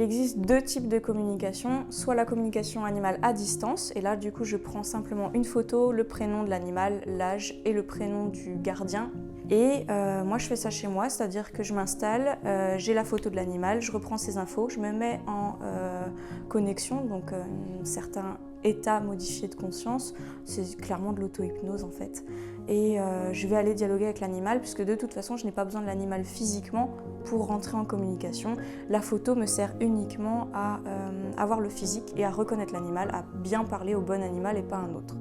Il existe deux types de communication, soit la communication animale à distance, et là du coup je prends simplement une photo, le prénom de l'animal, l'âge et le prénom du gardien. Et moi je fais ça chez moi, c'est-à-dire que je m'installe, j'ai la photo de l'animal, je reprends ces infos, je me mets en connexion, donc un certain état modifié de conscience, c'est clairement de l'auto-hypnose en fait. Et je vais aller dialoguer avec l'animal, puisque de toute façon je n'ai pas besoin de l'animal physiquement pour rentrer en communication. La photo me sert uniquement à avoir le physique et à reconnaître l'animal, à bien parler au bon animal et pas à un autre.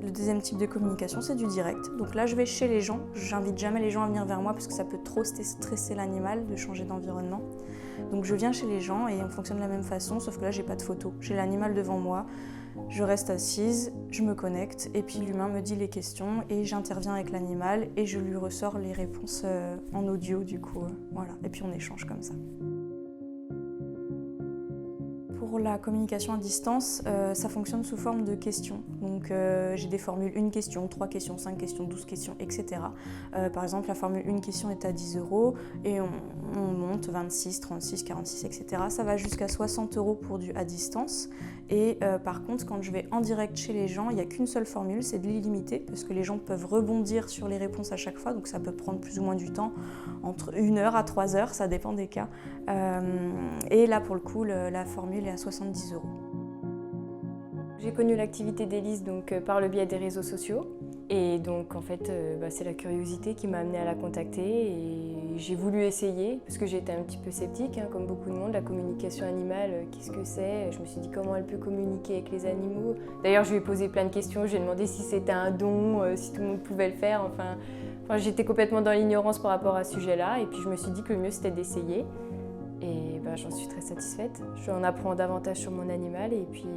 Le deuxième type de communication, c'est du direct. Donc là, je vais chez les gens. J'invite jamais les gens à venir vers moi parce que ça peut trop stresser l'animal de changer d'environnement. Donc je viens chez les gens et on fonctionne de la même façon, sauf que là, j'ai pas de photo. J'ai l'animal devant moi, je reste assise, je me connecte et puis l'humain me dit les questions et j'interviens avec l'animal et je lui ressors les réponses en audio du coup. Voilà. Et puis on échange comme ça. Pour la communication à distance, ça fonctionne sous forme de questions. Donc j'ai des formules 1 question, 3 questions, 5 questions, 12 questions, etc. Par exemple, la formule 1 question est à 10 € et on monte 26, 36, 46, etc. Ça va jusqu'à 60 € pour du à distance. Et par contre, quand je vais en direct chez les gens, il n'y a qu'une seule formule, c'est de l'illimité, parce que les gens peuvent rebondir sur les réponses à chaque fois, donc ça peut prendre plus ou moins du temps, entre 1 heure à 3 heures, ça dépend des cas. Et là, pour le coup, la formule est à 70 €. J'ai connu l'activité d'Élise par le biais des réseaux sociaux. Et donc, en fait, c'est la curiosité qui m'a amenée à la contacter. Et j'ai voulu essayer, parce que j'étais un petit peu sceptique, comme beaucoup de monde. La communication animale, qu'est-ce que c'est? Je me suis dit comment elle peut communiquer avec les animaux. D'ailleurs, je lui ai posé plein de questions. Je lui ai demandé si c'était un don, si tout le monde pouvait le faire. Enfin, j'étais complètement dans l'ignorance par rapport à ce sujet-là. Et puis, je me suis dit que le mieux, c'était d'essayer. Et j'en suis très satisfaite. Je apprends davantage sur mon animal et puis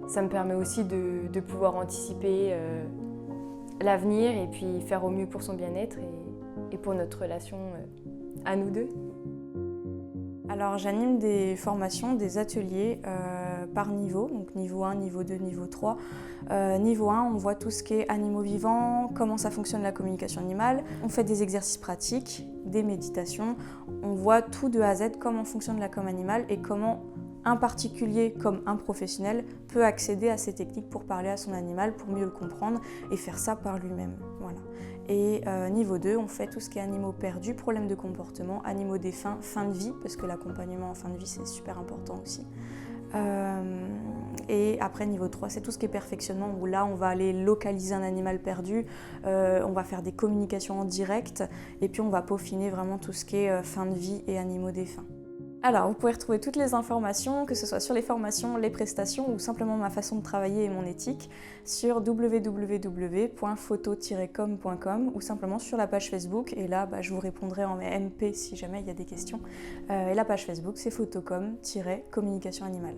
ça me permet aussi de pouvoir anticiper l'avenir et puis faire au mieux pour son bien-être et pour notre relation à nous deux. Alors j'anime des formations, des ateliers par niveau, donc niveau 1, niveau 2, niveau 3. Niveau 1, on voit tout ce qui est animaux vivants, comment ça fonctionne la communication animale. On fait des exercices pratiques, des méditations. On voit tout de A à Z, comment fonctionne la com animale et comment un particulier comme un professionnel peut accéder à ces techniques pour parler à son animal, pour mieux le comprendre et faire ça par lui-même. Voilà. Et niveau 2, on fait tout ce qui est animaux perdus, problèmes de comportement, animaux défunts, fin de vie, parce que l'accompagnement en fin de vie c'est super important aussi. Et après niveau 3, c'est tout ce qui est perfectionnement, où là on va aller localiser un animal perdu, on va faire des communications en direct, et puis on va peaufiner vraiment tout ce qui est fin de vie et animaux défunts. Alors, vous pouvez retrouver toutes les informations, que ce soit sur les formations, les prestations ou simplement ma façon de travailler et mon éthique, sur www.photo-com.com ou simplement sur la page Facebook. Et là, je vous répondrai en MP si jamais il y a des questions. Et la page Facebook, c'est photocom-communication animale.